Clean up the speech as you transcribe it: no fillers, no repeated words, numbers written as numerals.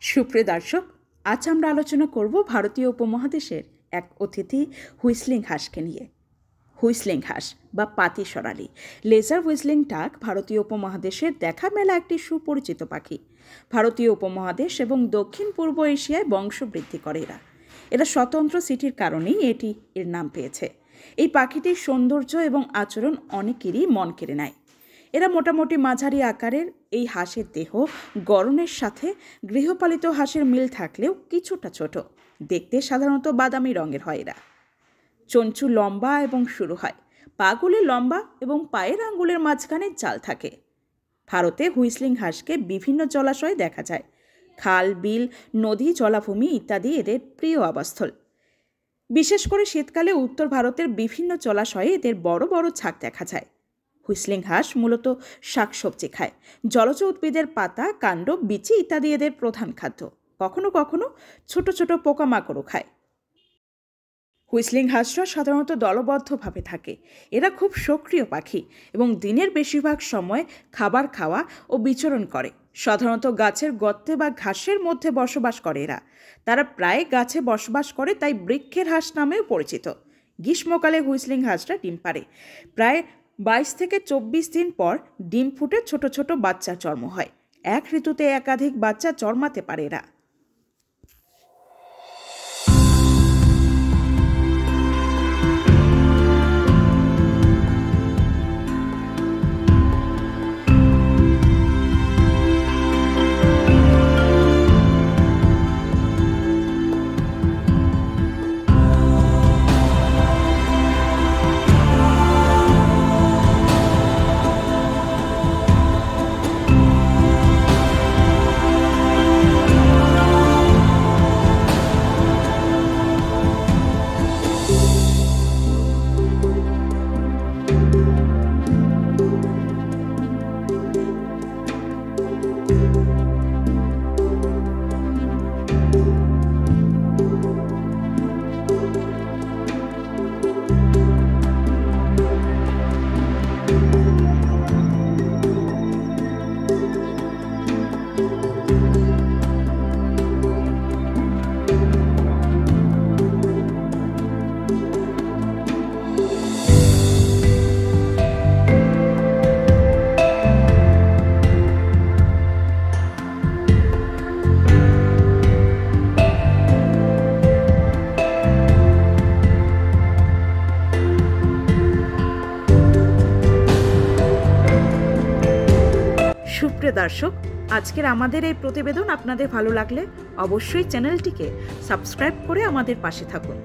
সুপ্রিয় দর্শক, আজ আমরা আলোচনা করব ভারতীয় উপমহাদেশের এক অতিথি হুইসলিং হাঁসকে নিয়ে। হুইসলিং হাঁস বা পাতি সরালি লেজার হুইসলিং ডাক ভারতীয় উপমহাদেশের দেখা মেলা একটি সুপরিচিত পাখি। ভারতীয় উপমহাদেশ এবং দক্ষিণ পূর্ব এশিয়ায় বংশবৃদ্ধি করে এরা স্বতন্ত্র সিটির কারণেই এটি এর নাম পেয়েছে। এই পাখিটির সৌন্দর্য এবং আচরণ অনেকেরই মন কেড়ে নেয়। এরা মোটামুটি মাঝারি আকারের। এই হাঁসের দেহ গড়নের সাথে গৃহপালিত হাঁসের মিল থাকলেও কিছুটা ছোট। দেখতে সাধারণত বাদামি রঙের হয় এরা। চঞ্চু লম্বা এবং শুরু হয়, পাগুলি লম্বা এবং পায়ের আঙ্গুলের মাঝখানে জাল থাকে। ভারতে হুইসলিং হাঁসকে বিভিন্ন জলাশয়ে দেখা যায়। খাল, বিল, নদী, জলাভূমি ইত্যাদি এদের প্রিয় আবাসস্থল। বিশেষ করে শীতকালে উত্তর ভারতের বিভিন্ন জলাশয়ে এদের বড় বড় ঝাঁক দেখা যায়। হুইসলিং হাঁস মূলত শাকসবজি খায়। জলজ উদ্ভিদের পাতা, কাণ্ড, বিচি ইত্যাদি এদের প্রধান খাদ্য। কখনো কখনো ছোট ছোট পোকামাকড়ও খায়। হুইসলিং হাঁসরা সাধারণত দলবদ্ধভাবে থাকে। এরা খুব সক্রিয় পাখি এবং দিনের বেশিরভাগ সময় খাবার খাওয়া ও বিচরণ করে। সাধারণত গাছের গর্তে বা ঘাসের মধ্যে বসবাস করে এরা। তারা প্রায় গাছে বসবাস করে, তাই বৃক্ষের হাঁস নামেও পরিচিত। গ্রীষ্মকালে হুইসলিং হাঁসরা ডিম পাড়ে। প্রায় 22 থেকে 24 দিন পর ডিম ফুটে ছোট ছোট বাচ্চা জন্ম হয়। এক ঋতুতে একাধিক বাচ্চা জন্মাতে পারে এরা। সুপ্রিয় দর্শক, আজকের আমাদের এই প্রতিবেদন আপনাদের ভালো লাগলে অবশ্যই চ্যানেলটিকে সাবস্ক্রাইব করে আমাদের পাশে থাকুন।